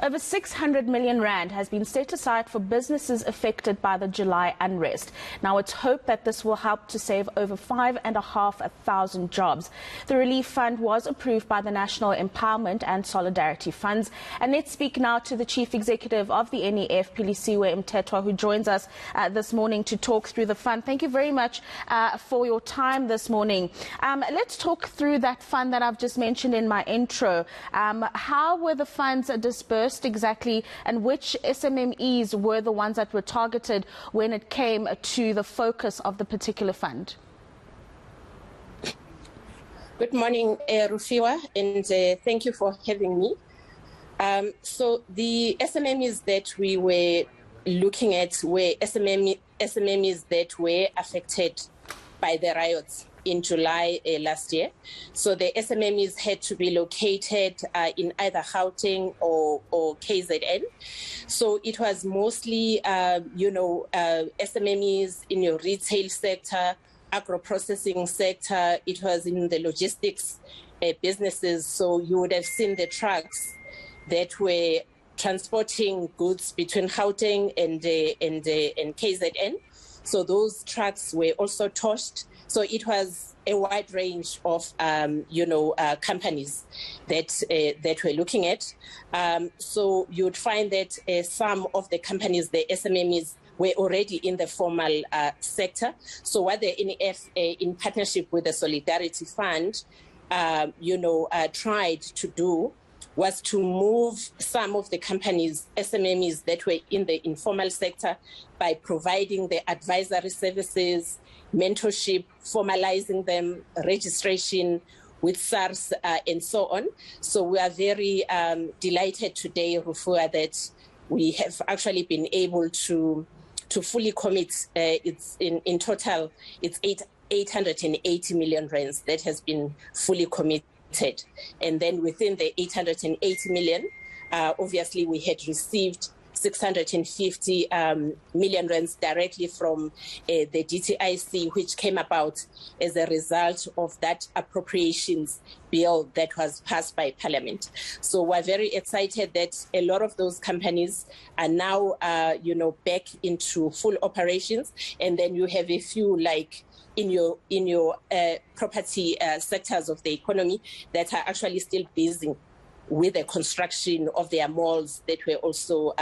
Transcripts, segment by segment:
Over 600 million rand has been set aside for businesses affected by the July unrest. Now, it's hoped that this will help to save over 5,500 jobs. The relief fund was approved by the National Empowerment and Solidarity Funds. And let's speak now to the Chief Executive of the NEF, Philisiwe Mthethwa, who joins us this morning to talk through the fund. Thank you very much for your time this morning. Let's talk through that fund that I've just mentioned in my intro. How were the funds dispersed exactly, and which SMMEs were the ones that were targeted when it came to the focus of the particular fund? Good morning, Rufiwa, and thank you for having me. So the SMMEs that we were looking at were SMMEs that were affected by the riots in July last year. So the SMMEs had to be located in either Gauteng or KZN. So it was mostly, SMMEs in your retail sector, agro-processing sector. It was in the logistics businesses. So you would have seen the trucks that were transporting goods between Gauteng and KZN. So those trucks were also torched. So it was a wide range of, companies that we're looking at. So you'd find that some of the companies, the SMMEs, were already in the formal sector. So what the NEF, in partnership with the Solidarity Fund, tried to do was to move some of the companies, SMMEs, that were in the informal sector by providing the advisory services, mentorship, formalizing them, registration with SARS, and so on. So we are very delighted today, Rufua, that we have actually been able to fully commit. It's in total, it's 880 million rands that has been fully committed. And then within the 880 million, obviously we had received 650 million rands directly from the DTIC, which came about as a result of that appropriations bill that was passed by Parliament. So we're very excited that a lot of those companies are now, back into full operations. And then you have a few like in your property sectors of the economy that are actually still busy with the construction of their malls that were also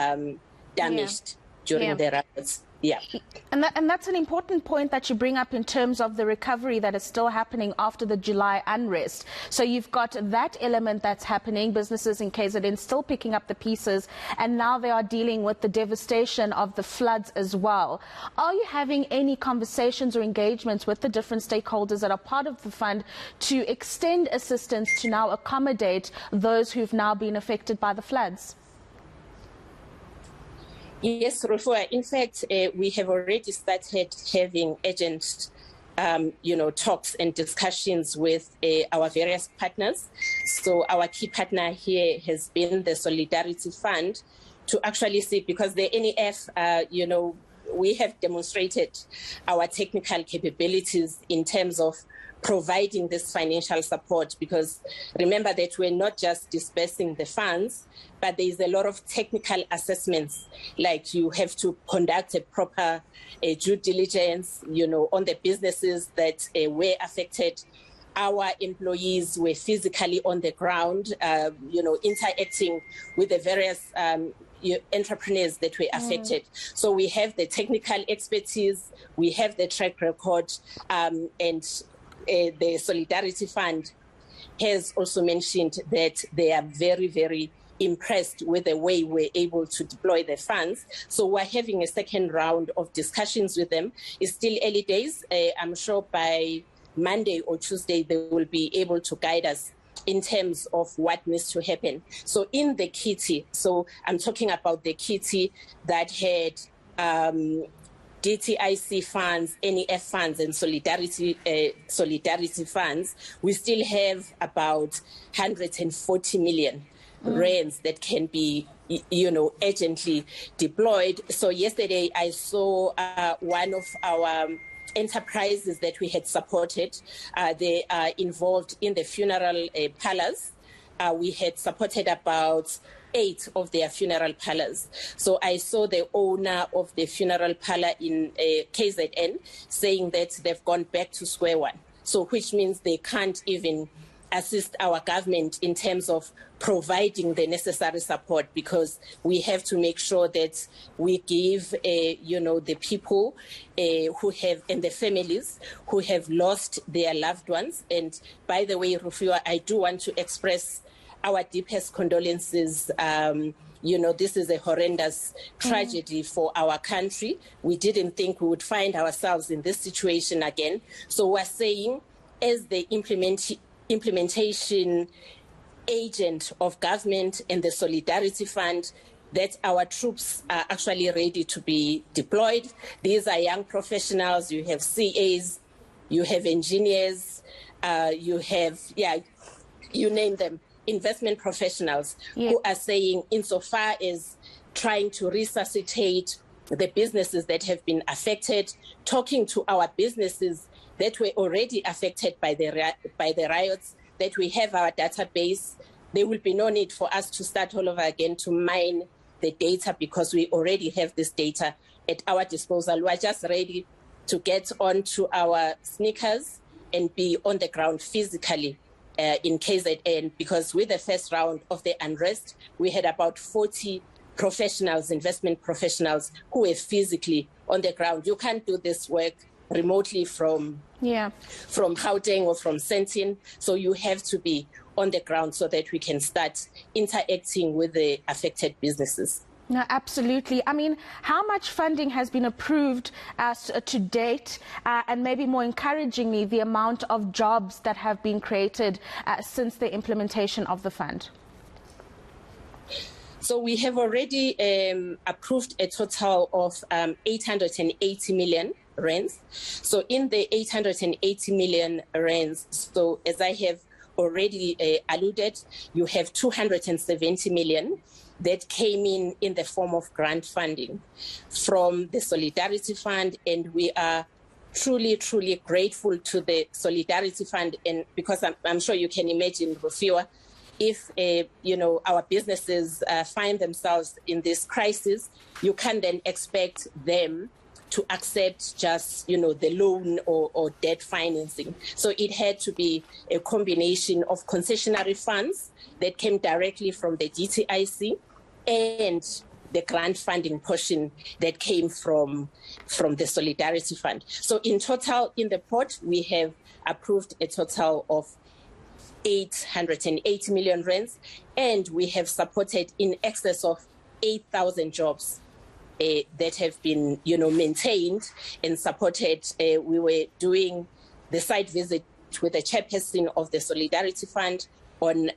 damaged during the riots. Yeah. And that's an important point that you bring up in terms of the recovery that is still happening after the July unrest. So you've got that element that's happening, businesses in KZN still picking up the pieces, and now they are dealing with the devastation of the floods as well. Are you having any conversations or engagements with the different stakeholders that are part of the fund to extend assistance to now accommodate those who've now been affected by the floods? Yes, Rufua. In fact, we have already started having urgent, talks and discussions with our various partners. So our key partner here has been the Solidarity Fund to actually see, because the NEF, we have demonstrated our technical capabilities in terms of providing this financial support, because remember that we're not just dispersing the funds, but there is a lot of technical assessments, like you have to conduct a proper due diligence, on the businesses that were affected. Our employees were physically on the ground, interacting with the various entrepreneurs that were affected. So we have the technical expertise, we have the track record, and the Solidarity Fund has also mentioned that they are very, very impressed with the way we're able to deploy the funds. So we're having a second round of discussions with them. It's still early days. I'm sure by Monday or Tuesday, they will be able to guide us in terms of what needs to happen. So in the kitty, so I'm talking about the kitty that had DTIC funds, NEF funds, and solidarity funds, we still have about 140 million rands that can be, urgently deployed. So yesterday I saw one of our enterprises that we had supported. They are involved in the funeral parlors. we had supported about 8 of their funeral parlors. So I saw the owner of the funeral parlor in KZN saying that they've gone back to square one. So which means they can't even assist our government in terms of providing the necessary support, because we have to make sure that we give, the people who have, and the families who have lost their loved ones. And by the way, Rufiwa, I do want to express our deepest condolences. This is a horrendous tragedy for our country. We didn't think we would find ourselves in this situation again. So we're saying, as the implementation agent of government and the Solidarity Fund, that our troops are actually ready to be deployed. These are young professionals. You have CAs, you have engineers, you have, you name them, investment professionals who are saying, insofar as trying to resuscitate the businesses that have been affected, talking to our businesses that were already affected by the riots, that we have our database. There will be no need for us to start all over again to mine the data, because we already have this data at our disposal. We're just ready to get onto our sneakers and be on the ground physically in KZN, because with the first round of the unrest, we had about 40 professionals, investment professionals, who were physically on the ground. You can't do this work remotely from Gauteng or from Sentin, so you have to be on the ground so that we can start interacting with the affected businesses. No, absolutely. I mean, how much funding has been approved to date, and maybe more encouragingly, the amount of jobs that have been created since the implementation of the fund? So we have already approved a total of 880 million rands. So in the 880 million rands, so as I have already alluded, you have 270 million that came in the form of grant funding from the Solidarity Fund, and we are truly, truly grateful to the Solidarity Fund. And because I'm sure you can imagine, Rufiwa, if our businesses find themselves in this crisis, you can then expect them to accept just the loan or debt financing. So it had to be a combination of concessionary funds that came directly from the DTIC and the grant funding portion that came from the Solidarity Fund. So in total, in the pot, we have approved a total of 880 million rands, and we have supported in excess of 8,000 jobs that have been, maintained and supported. We were doing the site visit with the chairperson of the Solidarity Fund on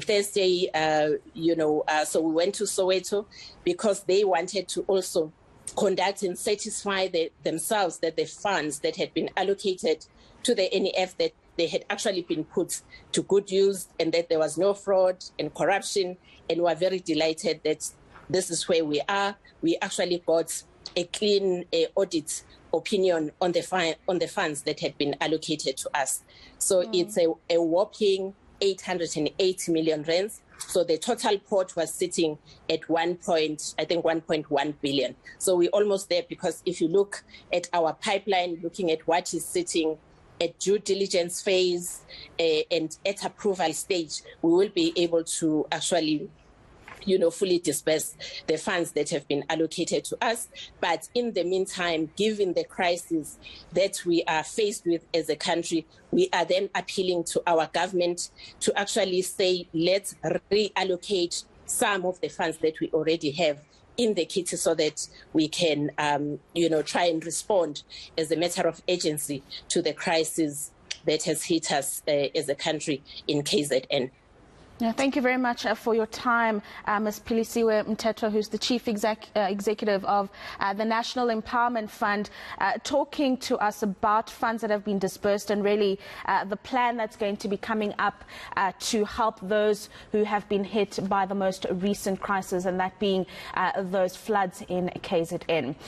Thursday. So we went to Soweto because they wanted to also conduct and satisfy themselves that the funds that had been allocated to the NEF, that they had actually been put to good use, and that there was no fraud and corruption. And we're very delighted that this is where we are. We actually got a clean audit opinion on the funds that had been allocated to us. So it's a whopping 880 million rands. So the total pot was sitting at 1.1 billion. So we're almost there, because if you look at our pipeline, looking at what is sitting at due diligence phase and at approval stage, we will be able to actually fully disperse the funds that have been allocated to us. But in the meantime, given the crisis that we are faced with as a country, we are then appealing to our government to actually say, let's reallocate some of the funds that we already have in the kitty so that we can, try and respond as a matter of urgency to the crisis that has hit us as a country in KZN. Thank you very much for your time, Ms. Philisiwe Mthethwa, who's the Chief Executive of the National Empowerment Fund, talking to us about funds that have been disbursed and really the plan that's going to be coming up to help those who have been hit by the most recent crisis, and that being those floods in KZN.